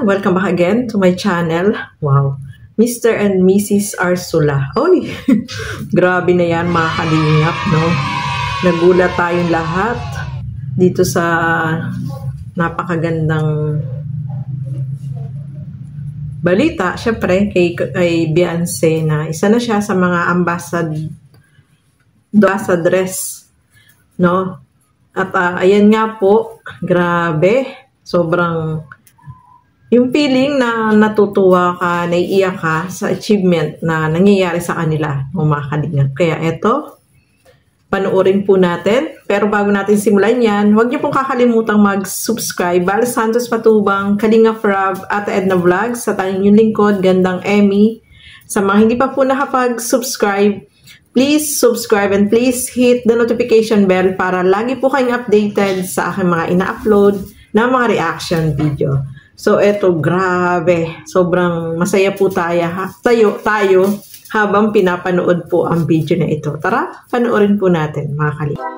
everyone! Welcome back again to my channel. Wow! Mr. and Mrs. Arsula. Oy! Grabe na yan mga kalingap, no? Nagulat tayong lahat dito sa napakagandang balita. Siyempre, kay Beyonce na isa na siya sa mga ambassadress, no? At ayan nga po, grabe, sobrang yung feeling na natutuwa ka, naiiyak ka sa achievement na nangyayari sa kanila, mga kalingap. Kaya eto, panoorin po natin. Pero bago natin simulan yan, huwag niyo pong kakalimutang mag-subscribe. Val Santos Patubang, Kalingap Rob, Ate Edna Vlogs, sa tanging yung lingkod, Gandang Emmy. Sa mga hindi pa po nakapag-subscribe, please subscribe and please hit the notification bell para lagi po kayong updated sa aking mga ina-upload na mga reaction video. So, eto, grabe. Sobrang masaya po tayo habang pinapanood po ang video na ito. Tara, panoorin po natin, mga kalingap.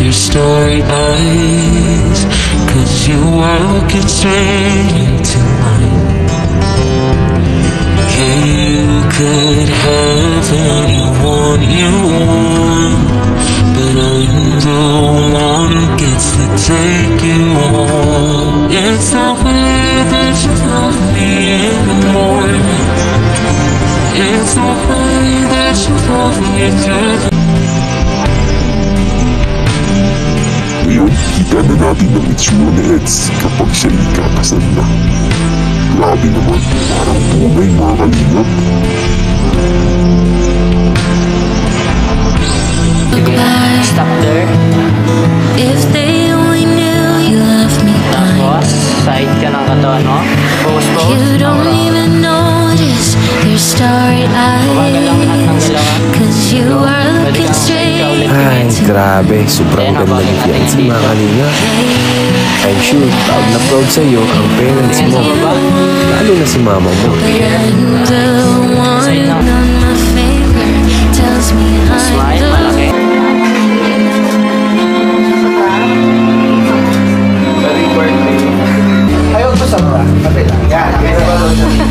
Story eyes, 'cause you are looking straight into mine. Yeah, you could have anyone you want, but I'm the one who gets to take you home. It's the way that you love me in the morning. It's the way that you love me through the ngayon, kita na natin ang itsura ni Eds kapag siya ikakasal na. Grabe naman, parang tunay mga kalingap. Stop there. If they only knew you left me Tapos, side ka ng katawan mo. Pose. You don't even notice your starry eyes, 'cause you are looking straight. Ay, grabe. Sobrang ganda ni Beyonce, mga kalingap. I'm sure, proud na proud sa'yo ang parents mo. Lalo na si mama mo. I'm the one on my finger tells me I'm the Malaki. Ayaw ko sa mga kapila. Yan.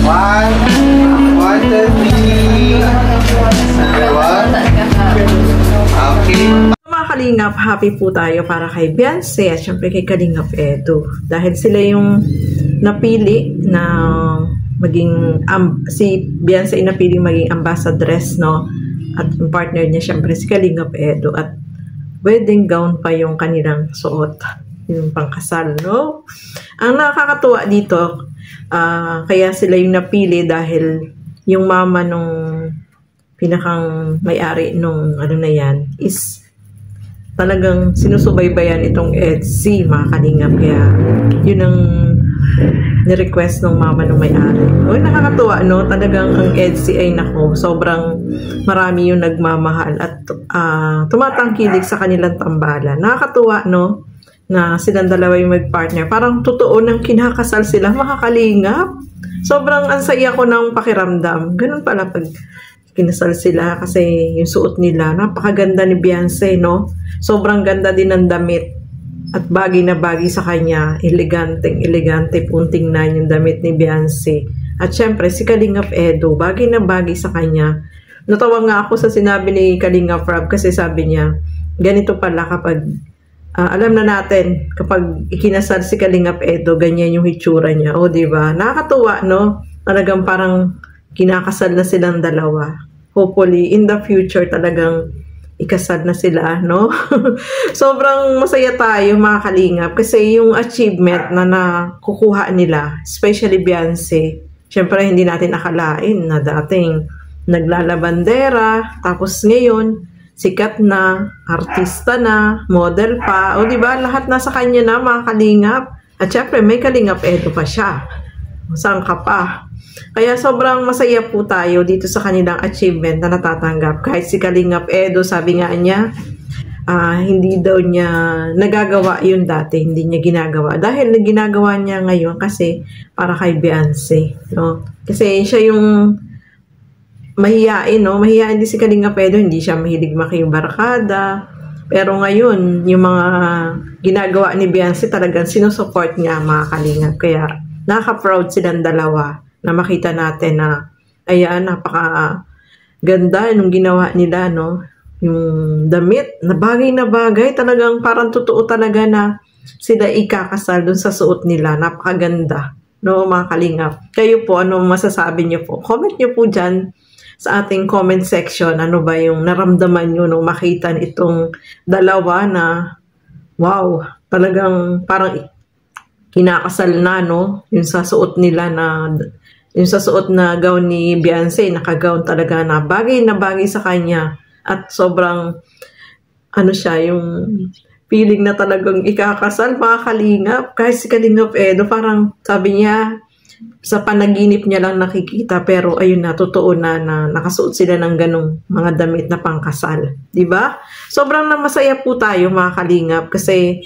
One, two, three. Okay. Mga kalingap, happy po tayo para kay Beyonce at syempre kay Kalingap Edu. Dahil sila yung napili na maging, si Beyonce ay napili maging ambassadress, no? At yung partner niya syempre si Kalingap Edu. At wedding gown pa yung kanilang suot. Yung pangkasal, no? Ang nakakatuwa dito, kaya sila yung napili dahil yung mama nung pinakang may-ari nung ano na yan is talagang sinusubaybayan itong Etsy, mga kalingap. Kaya yun ang ni-request ng mama nung may-ari. Uy, nakakatuwa, no? Talagang ang Etsy ay nako, sobrang marami yung nagmamahal at tumatangkilik sa kanilang tambalan. Nakakatuwa, no? Na silang dalawa yung mag-partner. Parang totoo nang kinakasal sila, mga kalingap. Sobrang ansaya ko ng pakiramdam. Ganun pala pag kinasal sila kasi yung suot nila, napakaganda ni Beyonce, no? Sobrang ganda din ng damit at bagay na bagay sa kanya. Elegante pong tingnan yung damit ni Beyonce. At syempre, si Kalingap Edu, bagay na bagay sa kanya. Natawa nga ako sa sinabi ni Kalingap Rob kasi sabi niya, ganito pala kapag alam na natin kapag ikinasal si Kalingap Edu, ganyan yung hitsura niya. O, diba? Nakakatuwa, no? Talagang parang kinakasal na silang dalawa. Hopefully, in the future talagang ikasal na sila, no? Sobrang masaya tayo mga kalingap kasi yung achievement na nakukuha nila, especially Beyonce, syempre hindi natin akalain na dating naglalabandera, tapos ngayon sikat na, artista na, model pa, o diba lahat nasa kanya na mga kalingap. At syempre may Kalingap Edo pa siya. Saan ka pa? Kaya sobrang masaya po tayo dito sa kanilang achievement na natatanggap. Kahit si Kalingap Edo, sabi nga niya, hindi daw niya nagagawa yun dati, hindi niya ginagawa. Dahil ginagawa niya ngayon kasi para kay Beyonce, no? Kasi siya yung mahiyain, no? Mahiyain din si Kalingap Edo, hindi siya mahilig makibarkada. Pero ngayon, yung mga ginagawa ni Beyonce talagang sinusupport niya mga kalingap. Kaya nakaka-proud silang dalawa na makita natin na ayan, napaka-ganda nung ginawa nila, no? Yung damit, na bagay, talagang parang totoo talaga na sila ikakasal dun sa suot nila. Napakaganda, no mga kalingap. Kayo po, ano masasabi niyo po? Comment niyo po dyan sa ating comment section, ano ba yung naramdaman nyo nung makita itong dalawa na, wow, talagang parang kinakasal na, no? Yung sa suot nila yung sa suot na gown ni Beyonce, naka-gown talaga na bagay sa kanya. At sobrang, ano siya, yung feeling na talagang ikakasal, mga kalingap. Kahit si Kalingap Edo, parang sabi niya, sa panaginip niya lang nakikita, pero ayun na, totoo na nakasuot sila ng ganong mga damit na pangkasal. Diba? Sobrang masaya po tayo mga kalingap kasi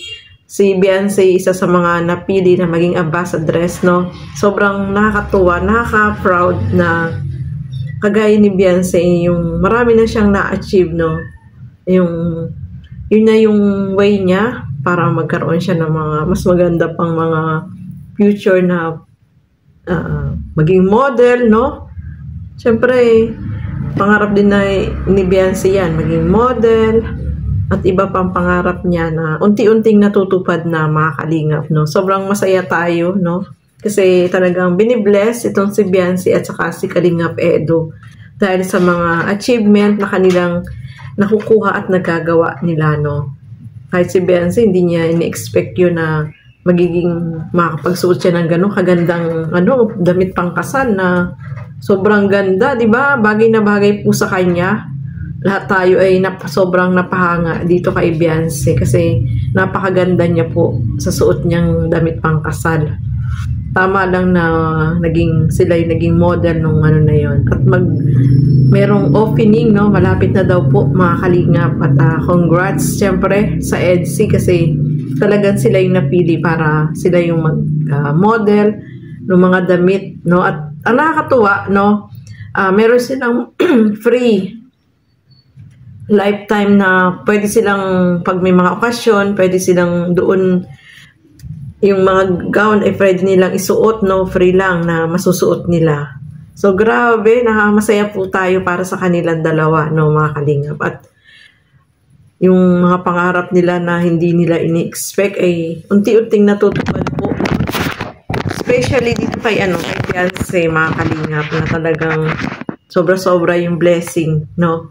si Beyonce, isa sa mga napili na maging ambassadress, no? Sobrang nakakatuwa, nakaka-proud na kagaya ni Beyonce, yung marami na siyang na-achieve, no? Yun na yung way niya para magkaroon siya ng mga mas maganda pang mga future na maging model, no? Siyempre, pangarap din na ni Beyonce yan, maging model, at iba pang pangarap niya na unti-unting natutupad na mga kalingap, no? Sobrang masaya tayo, no? Kasi talagang binibless itong si Beyonce at saka si Kalingap Edo dahil sa mga achievement na kanilang nakukuha at nagagawa nila, no? Kahit si Beyonce, hindi niya ini-expect yun na magiging makakapagsuot siya ng gano'ng kagandang damit pangkasal na sobrang ganda, di ba? Bagay na bagay po sa kanya. Lahat tayo ay sobrang napahanga dito kay Beyonce kasi napakaganda niya po sa suot niyang damit pangkasal. Tama lang na sila yung naging model nung ano na yon. At merong opening, no? Malapit na daw po mga kalingap. At congrats syempre sa EDSI kasi talagang sila yung napili para sila yung mag-model ng mga damit, no? At ang nakakatuwa, no? Meron silang free lifetime na pwede silang, pag may mga okasyon, pwede silang doon, yung mga gown ay pwede nilang isuot, no? Free lang na masusuot nila. So, grabe, masaya po tayo para sa kanilang dalawa, no, mga kalingap. At yung mga pangarap nila na hindi nila ini-expect ay unti-unting natutupad po. Especially dito kay Beyonce, mga kalingap, na talagang sobra-sobra yung blessing, no?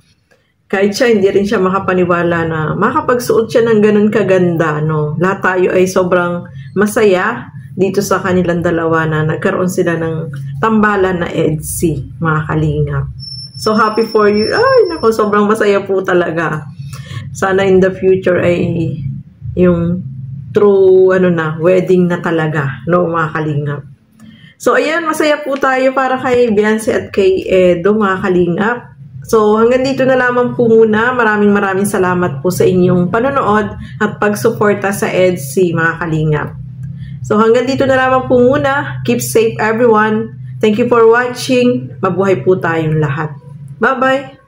Kahit siya, hindi rin siya makapaniwala na makapagsuot siya ng ganun kaganda, no? Lahat tayo ay sobrang masaya dito sa kanilang dalawa na nagkaroon sila ng tambalan na EDSI, mga kalingap. So, happy for you. Ay, naku, sobrang masaya po talaga. Sana in the future ay yung true, wedding na talaga, no, mga kalingap. So, ayan, masaya po tayo para kay Beyonce at kay Edo, mga kalingap. So, hanggang dito na lamang po muna. Maraming salamat po sa inyong panonood at pagsuporta sa EDSI, mga kalingap. So, hanggang dito na lamang po muna. Keep safe, everyone. Thank you for watching. Mabuhay po tayong lahat. Bye-bye!